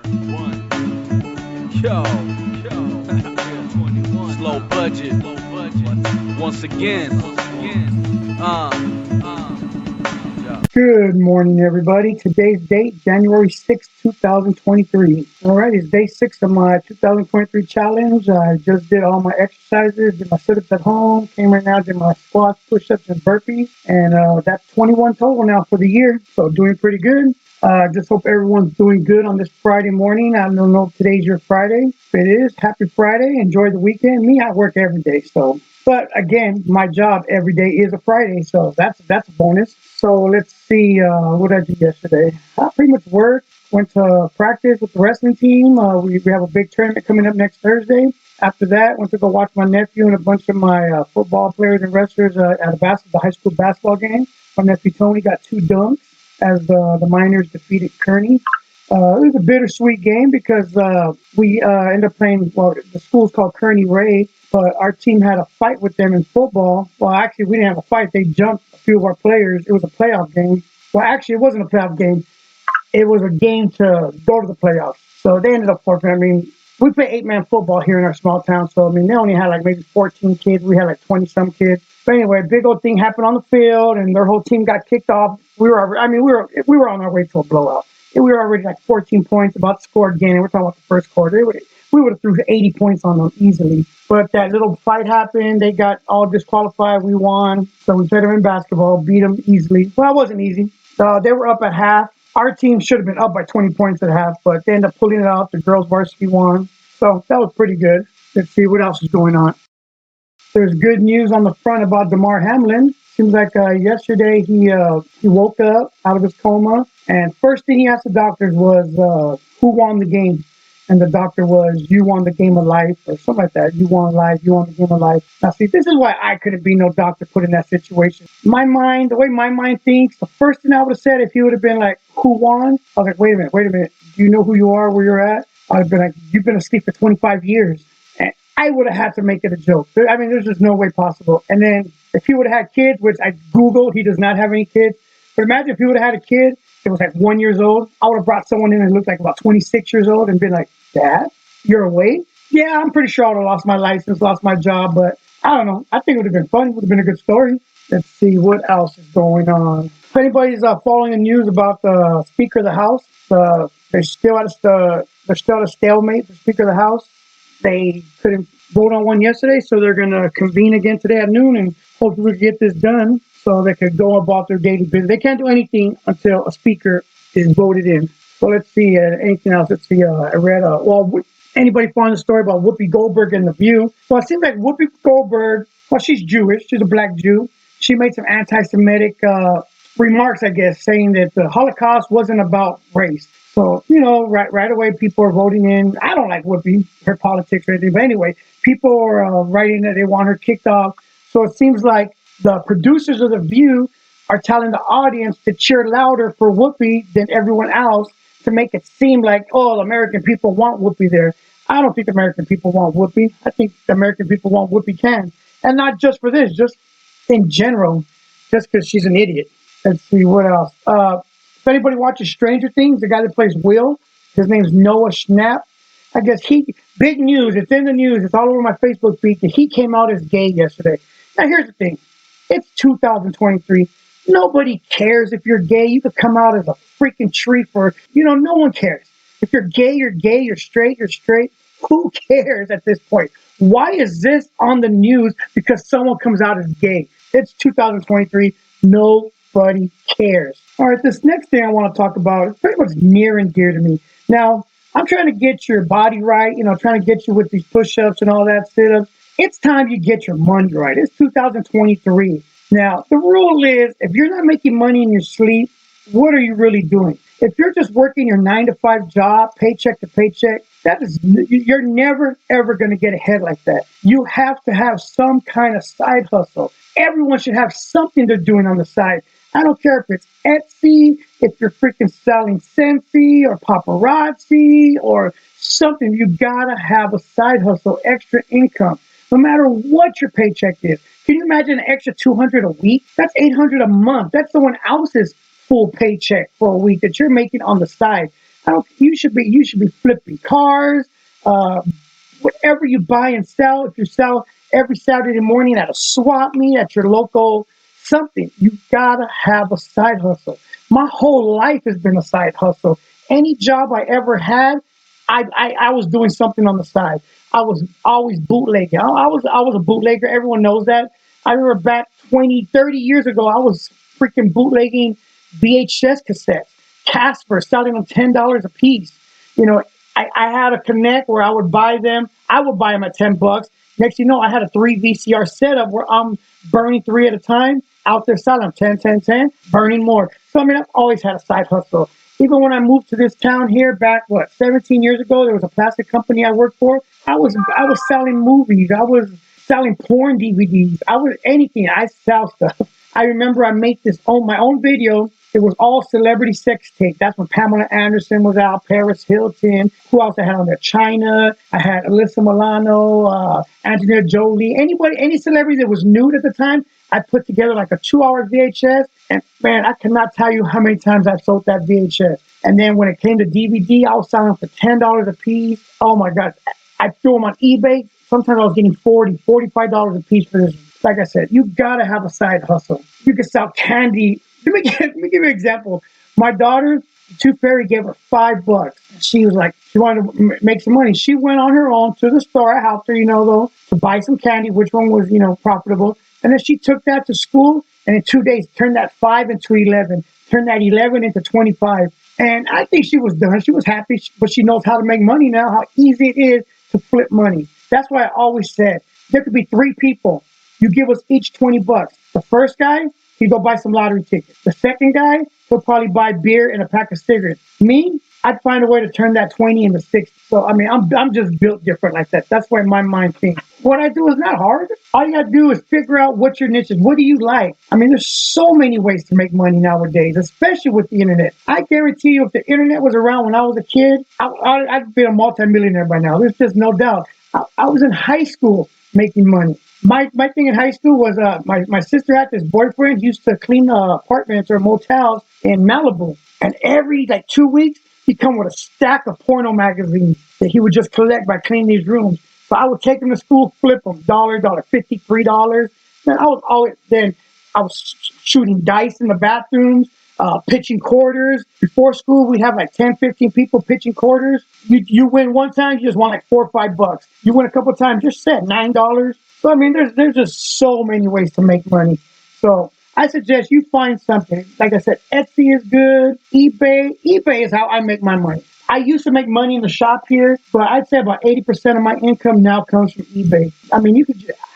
Yo, slow budget. Once again. Uh, yeah. Good morning, everybody. Today's date, January 6th, 2023. All right, it's day 6 of my 2023 challenge. I just did all my exercises, did my sit-ups at home, came right now, did my squats, push-ups, and burpees, and that's 21 total now for the year, so doing pretty good. Just hope everyone's doing good on this Friday morning. I don't know if today's your Friday. If it is, happy Friday. Enjoy the weekend. Me, I work every day, so. But again, my job every day is a Friday, so that's a bonus. So let's see what I did yesterday. I pretty much worked, went to practice with the wrestling team. We have a big tournament coming up next Thursday. After that, went to go watch my nephew and a bunch of my football players and wrestlers at the high school basketball game. My nephew Tony got 2 dunks as the Miners defeated Kearney. It was a bittersweet game because we ended up playing, well, the school's called Kearney Ray, but our team had a fight with them in football. Well, actually, we didn't have a fight. They jumped a few of our players. It was a playoff game. Well, actually, it wasn't a playoff game. It was a game to go to the playoffs. So they ended up forfeiting. I mean, we play 8-man football here in our small town. So, I mean, they only had like maybe 14 kids. We had like 20-some kids. But anyway, a big old thing happened on the field, and their whole team got kicked off. We were on our way to a blowout. We were already like 14 points, about to score again. We're talking about the first quarter. We would have threw 80 points on them easily. But that little fight happened. They got all disqualified. We won. So we played them in basketball, beat them easily. Well, it wasn't easy. They were up at half. Our team should have been up by 20 points at half, but they ended up pulling it out. The girls varsity won. So that was pretty good. Let's see what else is going on. There's good news on the front about Damar Hamlin. Seems like yesterday he woke up out of his coma, and first thing he asked the doctors was, who won the game? And the doctor was, you won the game of life, or something like that. You won life, you won the game of life. Now, see, this is why I couldn't be no doctor put in that situation. My mind, the way my mind thinks, the first thing I would have said if he would have been like, who won? I was like, wait a minute. Do you know who you are, where you're at? I'd have been like, you've been asleep for 25 years. And I would have had to make it a joke. I mean, there's just no way possible. And then if he would have had kids, which I Googled, he does not have any kids. But imagine if he would have had a kid that was like 1 year old. I would have brought someone in that looked like about 26 years old and been like, Dad, you're awake? Yeah, I'm pretty sure I would have lost my license, lost my job. But I don't know. I think it would have been fun. It would have been a good story. Let's see what else is going on. If anybody's following the news about the Speaker of the House, they're still at a stalemate. The Speaker of the House, they couldn't vote on one yesterday, so they're going to convene again today at noon and hopefully get this done so they could go about their daily business. They can't do anything until a speaker is voted in. So let's see, anything else? Let's see, I read, anybody following the story about Whoopi Goldberg and The View? Well, it seems like Whoopi Goldberg, well, she's Jewish. She's a black Jew. She made some anti-Semitic remarks, I guess, saying that the Holocaust wasn't about race. So, right away, people are voting in. I don't like Whoopi, her politics or anything. But anyway, people are writing that they want her kicked off. So it seems like the producers of The View are telling the audience to cheer louder for Whoopi than everyone else to make it seem like, oh, the American people want Whoopi there. I don't think the American people want Whoopi. I think the American people want Whoopi Can. And not just for this, just in general, just because she's an idiot. Let's see, what else? If anybody watches Stranger Things, the guy that plays Will, his name's Noah Schnapp. I guess big news, it's in the news, it's all over my Facebook feed, that he came out as gay yesterday. Now, here's the thing. It's 2023. Nobody cares if you're gay. You could come out as a freaking tree no one cares. If you're gay, you're gay. You're straight, you're straight. Who cares at this point? Why is this on the news because someone comes out as gay? It's 2023. Nobody cares. All right, this next thing I want to talk about is pretty much near and dear to me. Now, I'm trying to get your body right, trying to get you with these push-ups and all that sit-ups. It's time you get your money right. It's 2023. Now, the rule is, if you're not making money in your sleep, what are you really doing? If you're just working your 9-to-5 job, paycheck to paycheck, you're never, ever going to get ahead like that. You have to have some kind of side hustle. Everyone should have something they're doing on the side. I don't care if it's Etsy, if you're freaking selling Scentsy or paparazzi or something. You got to have a side hustle, extra income, no matter what your paycheck is. Can you imagine an extra $200 a week? That's $800 a month. That's someone else's full paycheck for a week that you're making on the side. I don't. You should be flipping cars. Uh, Whatever you buy and sell, if you sell every Saturday morning at a swap meet at your local something, you gotta have a side hustle. My whole life has been a side hustle. Any job I ever had, I was doing something on the side. I was always bootlegging. I was a bootlegger. Everyone knows that. I remember back 20, 30 years ago, I was freaking bootlegging VHS cassettes, Casper, selling them $10 a piece. You know, I had a connect where I would buy them. I would buy them at $10. Next, you know, I had a 3 VCR setup where I'm burning three at a time out there selling them 10, 10, 10, burning more. So, I mean, I've always had a side hustle. Even when I moved to this town here back, 17 years ago, there was a plastic company I worked for. I was selling movies. I was selling porn DVDs. I was anything. I sell stuff. I remember I made my own video. It was all celebrity sex tape. That's when Pamela Anderson was out, Paris Hilton. Who else I had on there? China. I had Alyssa Milano, Angelina Jolie. Any celebrity that was nude at the time, I put together like a 2-hour VHS. And man, I cannot tell you how many times I sold that VHS. And then when it came to DVD, I was selling them for $10 a piece. Oh my God. I threw them on eBay. Sometimes I was getting $40, $45 a piece for this. Like I said, you gotta have a side hustle. You can sell candy. Let me give you an example. My daughter, Tooth Fairy gave her $5. She was like, she wanted to make some money. She went on her own to the store. I helped her, though, to buy some candy, which one was, profitable. And then she took that to school, and in 2 days, turned that 5 into 11, turned that 11 into 25. And I think she was done. She was happy, but she knows how to make money now, how easy it is to flip money. That's why I always said there could be 3 people. You give us each $20. The first guy, he'd go buy some lottery tickets. The second guy, he'll probably buy beer and a pack of cigarettes. Me, I'd find a way to turn that 20 into 60. So, I mean, I'm just built different like that. That's why my mind thinks. What I do is not hard. All you got to do is figure out what your niche is. What do you like? I mean, there's so many ways to make money nowadays, especially with the internet. I guarantee you, if the internet was around when I was a kid, I'd be a multimillionaire by now. There's just no doubt. I was in high school making money. My thing in high school was my sister had this boyfriend. He used to clean apartments or motels in Malibu. And every 2 weeks, he'd come with a stack of porno magazines that he would just collect by cleaning these rooms. So I would take him to school, flip them, $1.50, $3. Then I was shooting dice in the bathrooms, pitching quarters. Before school, we'd have 10, 15 people pitching quarters. You win one time, you just won $4 or $5. You win a couple of times, you're set, $9. So, I mean, there's just so many ways to make money. So I suggest you find something. Like I said, Etsy is good. eBay is how I make my money. I used to make money in the shop here, but I'd say about 80% of my income now comes from eBay. I mean,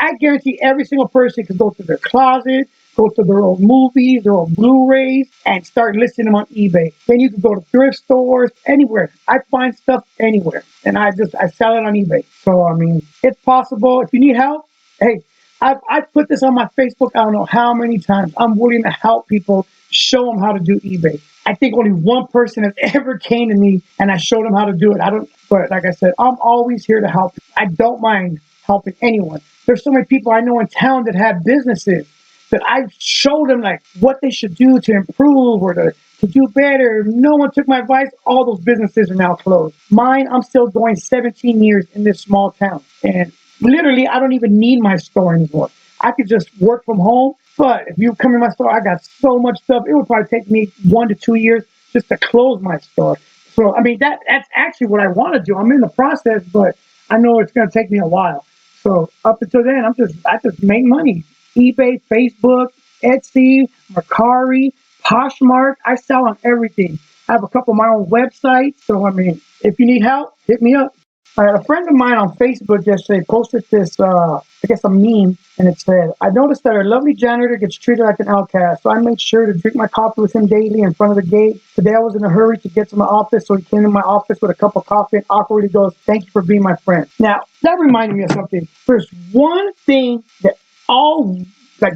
I guarantee every single person could go to their closet, go to their old movies, their old Blu-rays, and start listing them on eBay. Then you can go to thrift stores, anywhere. I find stuff anywhere, and I sell it on eBay. So, I mean, it's possible. If you need help, hey, I've put this on my Facebook, I don't know how many times. I'm willing to help people, show them how to do eBay. I think only one person has ever came to me and I showed them how to do it. But like I said, I'm always here to help. I don't mind helping anyone. There's so many people I know in town that have businesses that I've showed them what they should do to improve or to do better. No one took my advice. All those businesses are now closed. Mine, I'm still going 17 years in this small town. And literally, I don't even need my store anymore. I could just work from home. But if you come in my store, I got so much stuff. It would probably take me 1 to 2 years just to close my store. So, I mean, that's actually what I want to do. I'm in the process, but I know it's going to take me a while. So up until then, I just make money. eBay, Facebook, Etsy, Kori, Poshmark. I sell on everything. I have a couple of my own websites. So, I mean, if you need help, hit me up. A friend of mine on Facebook yesterday posted this, I guess a meme, and it said, I noticed that our lovely janitor gets treated like an outcast, so I made sure to drink my coffee with him daily in front of the gate. Today I was in a hurry to get to my office, so he came to my office with a cup of coffee and awkwardly goes, thank you for being my friend. Now, that reminded me of something. There's one thing that all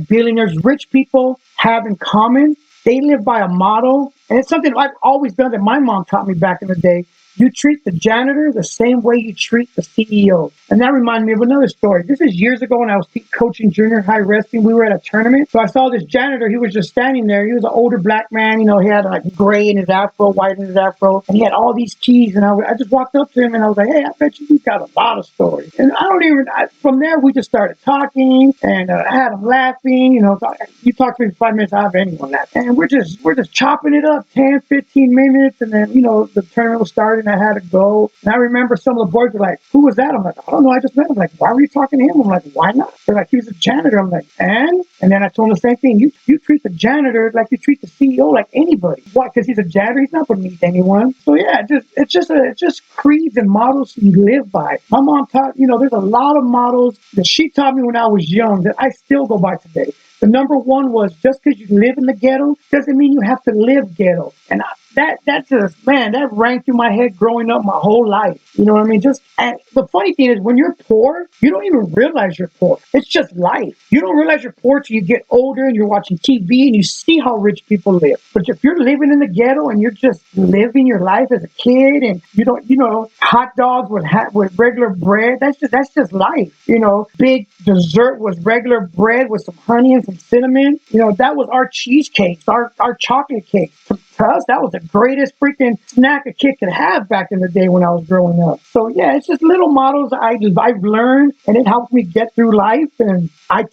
billionaires, rich people have in common. They live by a motto And it's something I've always done that my mom taught me back in the day. You treat the janitor the same way you treat the CEO. And that reminded me of another story. This is years ago when I was coaching junior high wrestling. We were at a tournament. So I saw this janitor. He was just standing there. He was an older black man. You know, he had like gray in his afro, white in his afro. And he had all these keys. And I just walked up to him and I was like, hey, I bet you've got a lot of stories. And from there, we just started talking. And I had him laughing. You know, you talk to me for 5 minutes, I have anyone laughing. And we're just chopping it up 10, 15 minutes. And then, you know, the tournament was starting. I had to go. And I remember some of the boys were like, who was that? I'm like, I don't know. I just met him. Like, why were you talking to him? I'm like, why not? They're like, he was a janitor. I'm like, and? And then I told him the same thing. You treat the janitor like you treat the CEO like anybody. Why? Because he's a janitor. He's not beneath anyone. So yeah, it's just creeds and models you live by. My mom taught, you know, there's a lot of models that she taught me when I was young that I still go by today. The number one was just because you live in the ghetto doesn't mean you have to live ghetto. And that just, man, that rang through my head growing up my whole life. You know what I mean? And the funny thing is when you're poor, you don't even realize you're poor. It's just life. You don't realize you're poor till you get older and you're watching TV and you see how rich people live. But if you're living in the ghetto and you're just living your life as a kid and you don't, you know, hot dogs with regular bread, that's just life. You know, big dessert was regular bread with some honey and some cinnamon. You know, that was our cheesecakes, our chocolate cakes. To us, that was the greatest freaking snack a kid could have back in the day when I was growing up. So yeah, it's just little models I've learned, and it helps me get through life, and I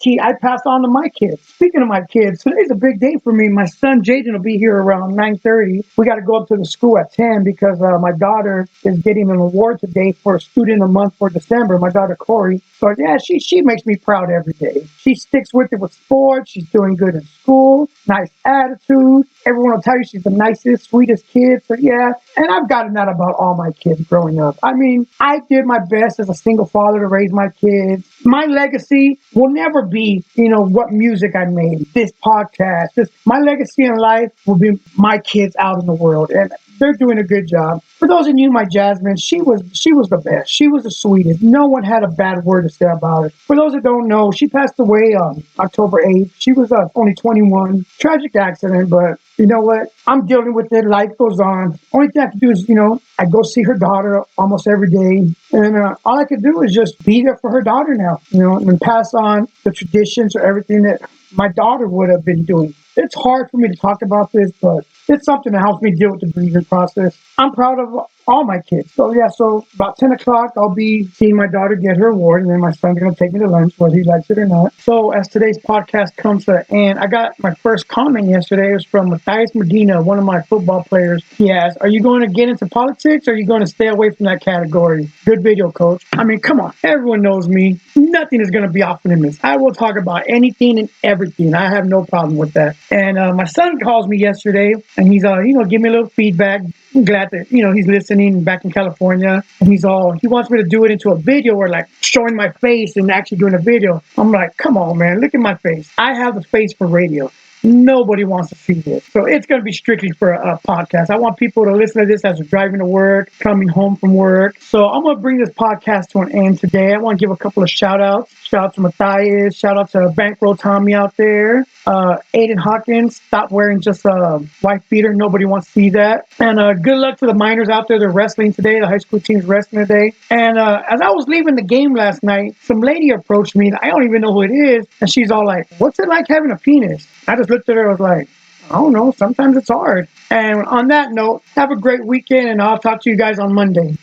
pass on to my kids. Speaking of my kids, today's a big day for me. My son Jaden will be here around 9:30. We got to go up to the school at 10 because my daughter is getting an award today for Student of the Month for December. My daughter Kori. So yeah, she makes me proud every day. She sticks with it with sports. She's doing good in school. Nice attitude. Everyone will tell you she's the nicest, sweetest kid. So yeah, and I've gotten that about all my kids growing up. I mean, I did my best as a single father to raise my kids. My legacy will never be, you know, what music I made, this podcast. My legacy in life will be my kids out in the world. And they're doing a good job. For those of you, my Jasmine, she was the best. She was the sweetest. No one had a bad word to say about her. For those that don't know, she passed away on October 8th. She was only 21. Tragic accident, but you know what? I'm dealing with it. Life goes on. Only thing I can do is, you know, I go see her daughter almost every day. And all I can do is just be there for her daughter now, you know, and pass on the traditions or everything that my daughter would have been doing. It's hard for me to talk about this, but it's something that helps me deal with the grieving process. I'm proud of all my kids. So yeah, so about 10 o'clock, I'll be seeing my daughter get her award, and then my son's going to take me to lunch, whether he likes it or not. So as today's podcast comes to an end, I got my first comment yesterday. It was from Matthias Medina, one of my football players. He asked, are you going to get into politics, or are you going to stay away from that category? Good video, coach. I mean, come on. Everyone knows me. Nothing is going to be off limits. I will talk about anything and everything. I have no problem with that. And my son calls me yesterday, and he's, give me a little feedback. I'm glad that, he's listening back in California, and he wants me to do it into a video or like showing my face and actually doing a video. I'm like, come on, man, look at my face. I have the face for radio. Nobody wants to see this. So it's going to be strictly for a podcast. I want people to listen to this as they're driving to work, coming home from work. So I'm going to bring this podcast to an end today. I want to give a couple of shout outs. Shout out to Matthias. Shout out to Bankroll Tommy out there. Aiden Hawkins, stop wearing just a wife beater. Nobody wants to see that. And good luck to the minors out there. They're wrestling today. The high school team's wrestling today. And as I was leaving the game last night, some lady approached me. I don't even know who it is. And she's all like, what's it like having a penis? I just looked at her. I was like, I don't know. Sometimes it's hard. And on that note, have a great weekend, and I'll talk to you guys on Monday.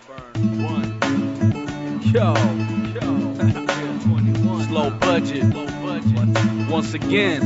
Burn one. Yo. Slow budget. Once again.